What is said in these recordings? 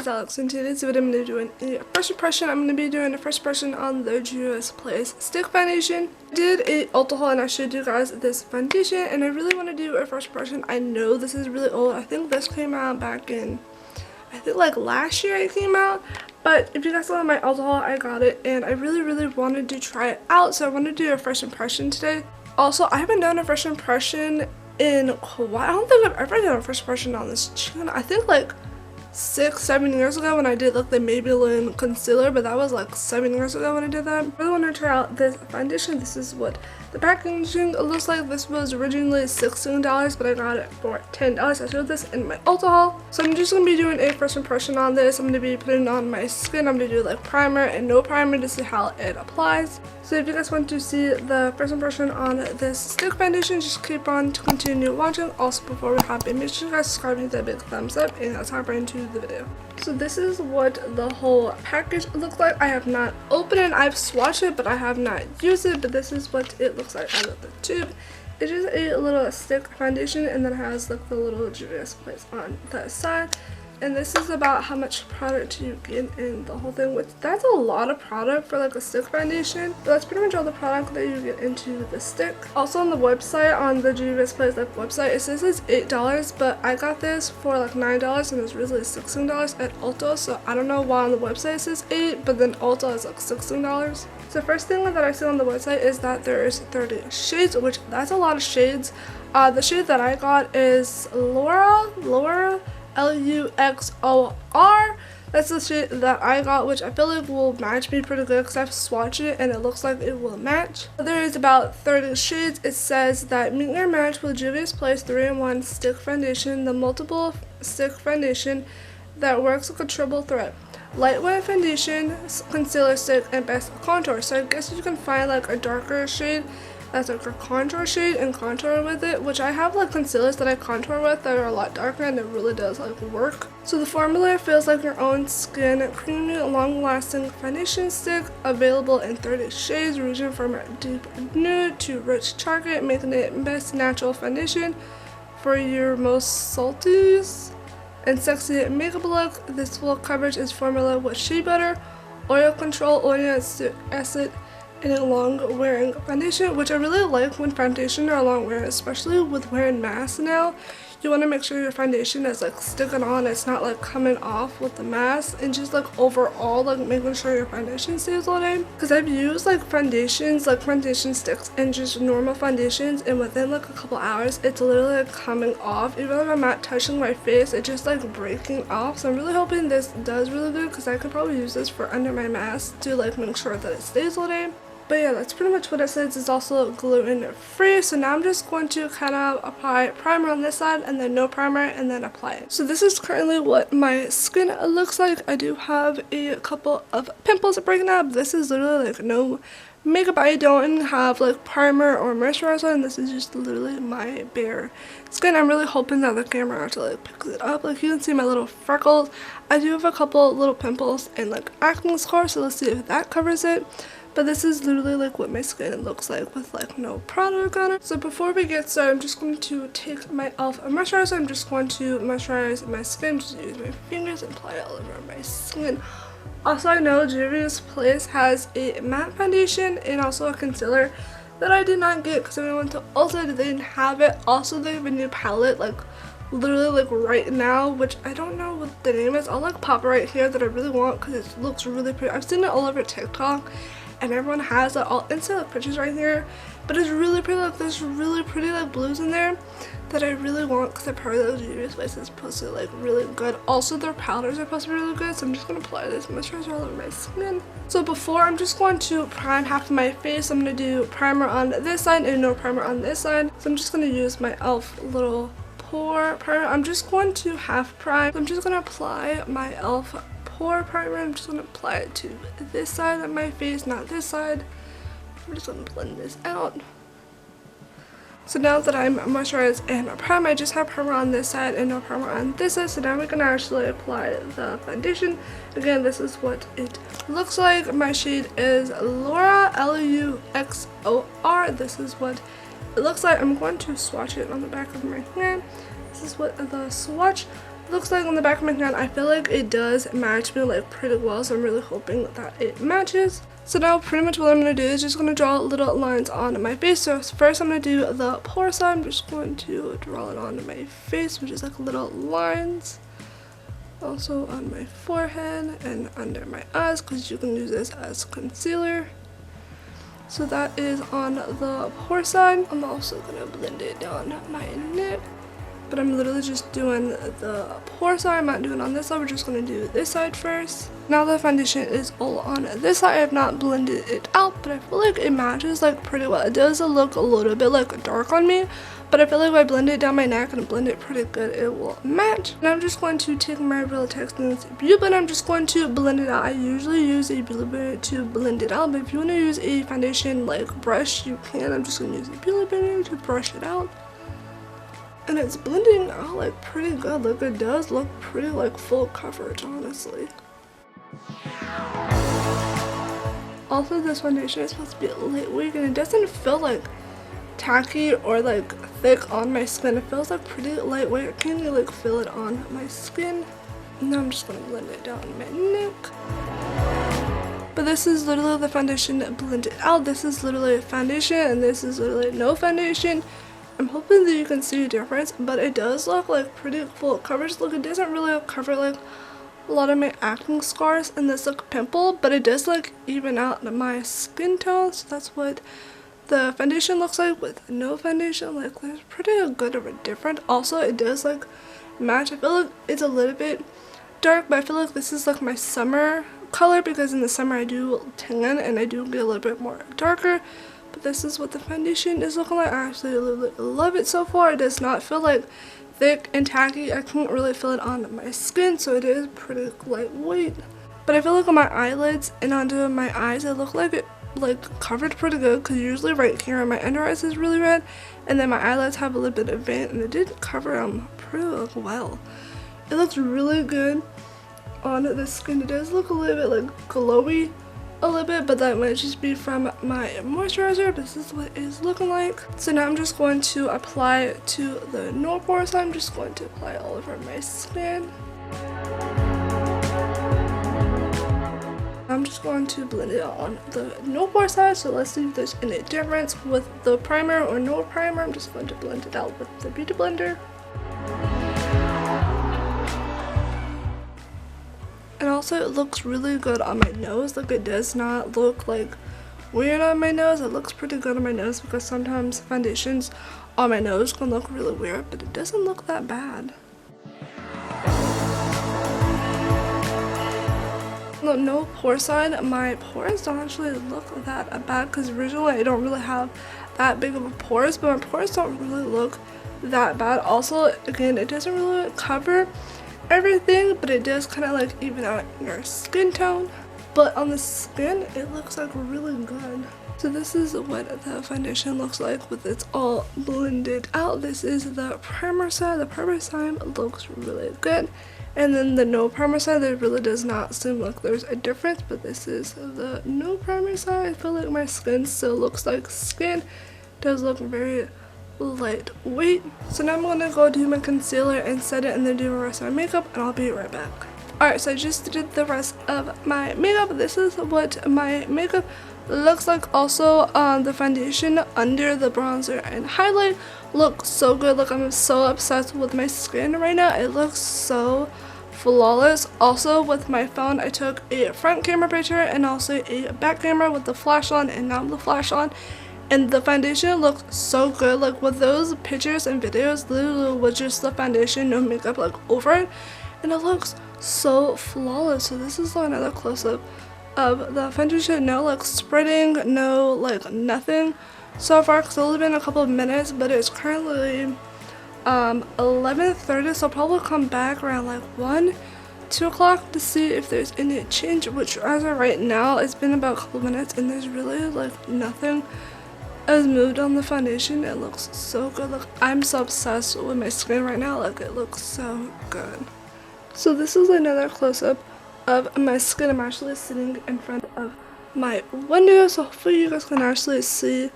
guys, Alex, and today's video I'm going to be doing a first impression. I'm going to be doing a first impression on the Juvia's Place Stick Foundation. I did a Ulta haul and I showed you guys this foundation, and I really want to do a first impression. I know this is really old. I think this came out back in, I think like last year it came out. But if you guys saw my Ulta haul, I got it and I really wanted to try it out. So I wanted to do a first impression today. Also, I haven't done a first impression in quite, I don't think I've ever done a first impression on this channel. I think like 6-7 years ago when I did like the Maybelline concealer, but that was like 7 years ago when I did that. I really want to try out this foundation. This is what the packaging looks like. This was originally $16, but I got it for $10. I showed this in my Ulta haul. So I'm just going to be doing a first impression on this. I'm going to be putting it on my skin. I'm going to do like primer and no primer to see how it applies. So if you guys want to see the first impression on this stick foundation, just keep on to continue watching. Also, before we hop in, make sure you guys subscribe and hit that big thumbs up, and let's hop right into the video. So this is what the whole package looks like. I have not opened it. I've swatched it, but I have not used it. But this is what it looks like out of the tube. It is a little stick foundation, and then it has like the little Juvia's Place on the side. And this is about how much product you get in the whole thing, which that's a lot of product for like a stick foundation. But that's pretty much all the product that you get into the stick. Also on the website, on the Juvia's Place like website, it says it's $8, but I got this for like $9 and it's really $16 at Ulta. So I don't know why on the website it says $8, but then Ulta is like $16. So first thing that I see on the website is that there is 30 shades, which that's a lot of shades. The shade that I got is Luxor. Luxor. That's the shade that I got, which I feel like will match me pretty good because I've swatched it and it looks like it will match. There is about 30 shades. It says that meet your match with Juvia's Place 3-in-1 Stick Foundation, the multiple stick foundation that works like a triple threat. Lightweight foundation, concealer stick, and best contour. So I guess you can find like a darker shade that's like a contour shade and contour with it, which I have like concealers that I contour with that are a lot darker, and it really does like work. So the formula feels like your own skin, creamy, long-lasting foundation stick, available in 30 shades, ranging from deep nude to rich chocolate, making it best natural foundation for your most salty and sexy makeup look. This full coverage is formula with shea butter, oil control, oil acid, and a long wearing foundation, which I really like when foundation are long wearing, especially with wearing masks now. You want to make sure your foundation is like sticking on, it's not like coming off with the mask, and just like overall like making sure your foundation stays all day. Because I've used like foundations, like foundation sticks and just normal foundations, and within like a couple hours it's literally like coming off. Even if I'm not touching my face, it's just like breaking off. So I'm really hoping this does really good, because I could probably use this for under my mask to like make sure that it stays all day. But yeah, that's pretty much what it says. It's also gluten free. So now I'm just going to kind of apply primer on this side and then no primer and then apply it. So this is currently what my skin looks like. I do have a couple of pimples breaking out. This is literally like no makeup. I don't have like primer or moisturizer, and this is just literally my bare skin. I'm really hoping that the camera actually like picks it up. Like you can see my little freckles. I do have a couple little pimples and like acne scars, so let's see if that covers it. But this is literally like what my skin looks like with like no product on it. So before we get started, I'm just going to take my e.l.f. moisturizer. I'm just going to moisturize my skin. Just use my fingers and apply it all over my skin. Also, I know Juvia's Place has a matte foundation and also a concealer that I did not get because when I went to Ulta, they didn't have it. Also, they have a new palette like literally like right now, which I don't know what the name is. I'll like pop it right here that I really want because it looks really pretty. I've seen it all over TikTok and everyone has it. I'll insert like pictures right here, but it's really pretty. Like there's really pretty like blues in there that I really want, because apparently the Juvia's Place is supposed to like really good. Also their powders are supposed to be really good, so I'm just gonna apply this moisturizer all over my skin. So before, I'm just going to prime half of my face. I'm gonna do primer on this side and no primer on this side. So I'm just gonna use my e.l.f. little pore primer. I'm just going to half prime. I'm just gonna apply my e.l.f. pore primer. I'm just going to apply it to this side of my face, not this side. I'm just going to blend this out. So now that I'm moisturized and primed, I just have primer on this side and no primer on this side. So now we can actually apply the foundation. Again, this is what it looks like. My shade is Luxor, Luxor. This is what it looks like. I'm going to swatch it on the back of my hand. This is what the swatch Looks like on the back of my hand, I feel like it does match me like pretty well, so I'm really hoping that it matches. So now pretty much what I'm going to do is just going to draw little lines on my face. So first I'm going to do the pore side. I'm just going to draw it on my face, which is like little lines. Also on my forehead and under my eyes, because you can use this as concealer. So that is on the pore side. I'm also going to blend it down my neck. But I'm literally just doing the pore side. I'm not doing on this side. We're just going to do this side first. Now the foundation is all on this side. I have not blended it out, but I feel like it matches like pretty well. It does look a little bit like dark on me, but I feel like if I blend it down my neck and blend it pretty good, it will match. And I'm just going to take my Real Techniques Beauty Blender. I'm just going to blend it out. I usually use a beauty blender to blend it out, but if you want to use a foundation like brush, you can. I'm just going to use a beauty blender to brush it out. And it's blending out like pretty good. Like it does look pretty like full coverage, honestly. Also, this foundation is supposed to be lightweight and it doesn't feel like tacky or like thick on my skin. It feels like pretty lightweight. I can't really like feel it on my skin. Now I'm just gonna blend it down my neck. But this is literally the foundation blended out. This is literally a foundation and this is literally no foundation. I'm hoping that you can see the difference, but it does look like pretty full coverage. Look, it doesn't really cover like a lot of my acne scars and this like pimple, but it does like even out my skin tone. So that's what the foundation looks like with no foundation. Like there's pretty good of a difference. Also, it does like match. I feel like it's a little bit dark, but I feel like this is like my summer color because in the summer I do tan and I do get a little bit more darker. But this is what the foundation is looking like. I actually love it so far. It does not feel like thick and tacky. I can't really feel it on my skin, so it is pretty lightweight. But I feel like on my eyelids and onto my eyes, it looked like it like covered pretty good, because usually right here on my under eyes is really red, and then my eyelids have a little bit of vein, and it did cover them pretty well. It looks really good on the skin. It does look a little bit like glowy a little bit, but that might just be from my moisturizer. This is what it is looking like. So now I'm just going to apply it to the no pore side. I'm just going to apply it all over my skin. I'm just going to blend it out on the no pore side. So let's see if there's any difference with the primer or no primer. I'm just going to blend it out with the beauty blender. And also it looks really good on my nose. Like it does not look like weird on my nose. It looks pretty good on my nose because sometimes foundations on my nose can look really weird, but it doesn't look that bad. The no pore side, my pores don't actually look that bad because originally I don't really have that big of a pores, but my pores don't really look that bad. Also, again, it doesn't really cover everything, but it does kind of like even out your skin tone. But on the skin, it looks like really good. So this is what the foundation looks like with it's all blended out. This is the primer side. The primer side looks really good. And then the no primer side, there really does not seem like there's a difference, but this is the no primer side. I feel like my skin still looks like skin. It does look very lightweight. So now I'm gonna go do my concealer and set it and then do the rest of my makeup, and I'll be right back. Alright, so I just did the rest of my makeup. This is what my makeup looks like. Also, the foundation under the bronzer and highlight looks so good. Like I'm so obsessed with my skin right now. It looks so flawless. Also with my phone, I took a front camera picture and also a back camera with the flash on and not the flash on. And the foundation looks so good. Like with those pictures and videos, literally with just the foundation, no makeup like over it, and it looks so flawless. So this is another close-up of the foundation. No like spreading, no like nothing so far, because it's only been a couple of minutes, but it's currently 11:30, so I'll probably come back around like 2 o'clock to see if there's any change, which as of right now it's been about a couple of minutes and there's really like nothing has moved on the foundation. It looks so good. Like I'm so obsessed with my skin right now. Like it looks so good. So this is another close-up of my skin. I'm actually sitting in front of my window, so hopefully you guys can actually see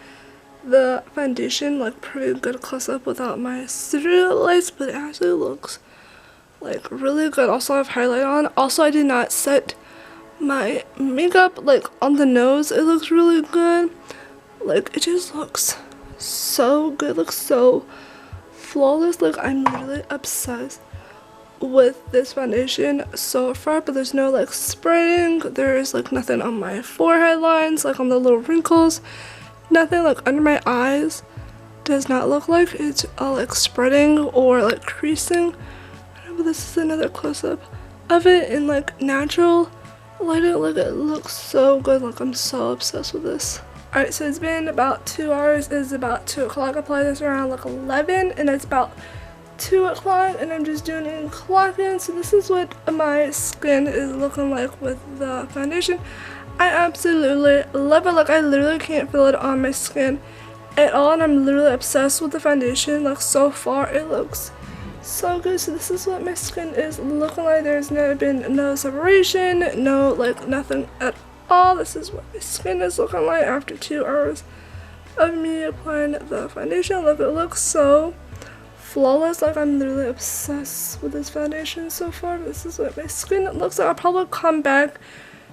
the foundation like pretty good close-up without my studio lights, but it actually looks like really good. Also I have highlight on. Also I did not set my makeup like on the nose. It looks really good. Like it just looks so good, looks so flawless. Like I'm literally obsessed with this foundation so far, but there's no like spreading, there's like nothing on my forehead lines, like on the little wrinkles, nothing like under my eyes. Does not look like it's all like spreading or like creasing. But this is another close-up of it in like natural lighting. Like it looks so good. Like I'm so obsessed with this. Alright, so it's been about 2 hours. It's about 2 o'clock. I applied this around like 11 and it's about 2 o'clock and I'm just doing it in clock-in. So this is what my skin is looking like with the foundation. I absolutely love it. Like I literally can't feel it on my skin at all, and I'm literally obsessed with the foundation. Like so far it looks so good. So this is what my skin is looking like. There's been no separation, no like nothing at all. This is what my skin is looking like after 2 hours of me applying the foundation. Look, it looks so flawless. Like I'm literally obsessed with this foundation so far. This is what my skin looks like. I'll probably come back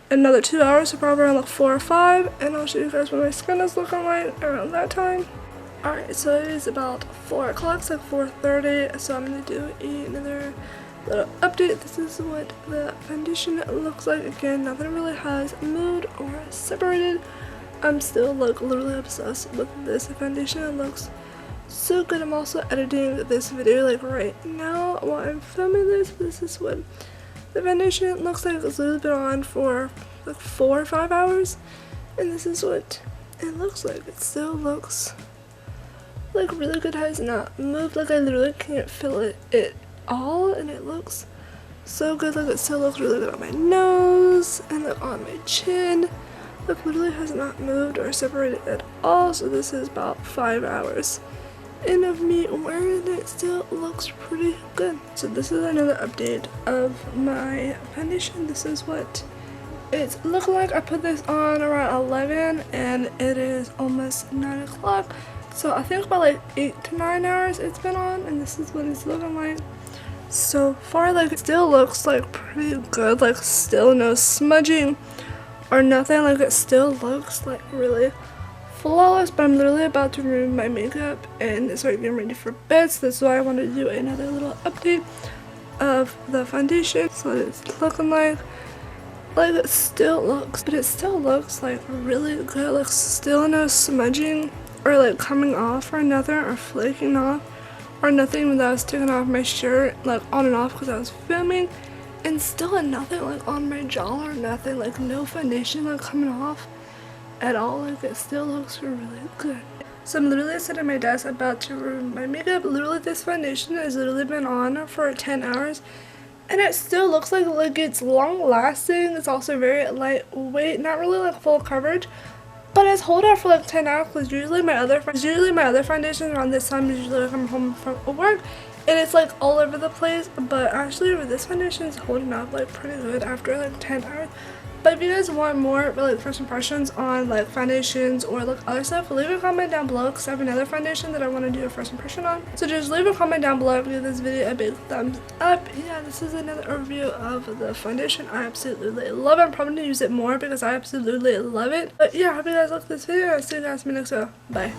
another 2 hours, so probably around like 4 or 5, and I'll show you guys what my skin is looking like around that time. Alright, so it is about 4 o'clock, it's like 4:30, so I'm gonna do another little update. This is what the foundation looks like. Again, nothing really has moved or separated. I'm still like literally obsessed with this foundation. It looks so good. I'm also editing this video like right now while I'm filming this. This is what the foundation looks like. It's literally been on for like 4 or 5 hours, and this is what it looks like. It still looks like really good. It has not moved. Like I literally can't feel it at all, and it looks so good. Like it still looks really good on my nose and like on my chin. Like literally has not moved or separated at all. So this is about 5 hours and of me wearing it. Still looks pretty good. So this is another update of my foundation. This is what it's looking like. I put this on around 11 and it is almost 9 o'clock. So I think about like 8 to 9 hours it's been on, and this is what it's looking like so far. Like it still looks like pretty good. Like still no smudging or nothing. Like it still looks like really flawless, but I'm literally about to remove my makeup and start getting ready for bed. So that's why I want to do another little update of the foundation. So it's looking like it still looks, but it still looks like really good. Like still no smudging or like coming off or nothing, or flaking off or nothing when I was taking off my shirt like on and off because I was filming, and still nothing like on my jaw or nothing, like no foundation like coming off at all. Like it still looks really good. So I'm literally sitting at my desk about to remove my makeup. Literally this foundation has literally been on for 10 hours and it still looks like it's long lasting. It's also very lightweight, not really like full coverage, but it's hold out for like 10 hours. Because usually my other foundations around this time is usually like I'm home from work and it's like all over the place, but actually with this foundation is holding up like pretty good after like 10 hours. But if you guys want more like first impressions on like foundations or like other stuff, leave a comment down below because I have another foundation that I want to do a first impression on. So just leave a comment down below, give this video a big thumbs up. Yeah, this is another review of the foundation. I absolutely love it. I'm probably going to use it more because I absolutely love it. But yeah, I hope you guys like this video. I'll see you guys in my next video. Bye.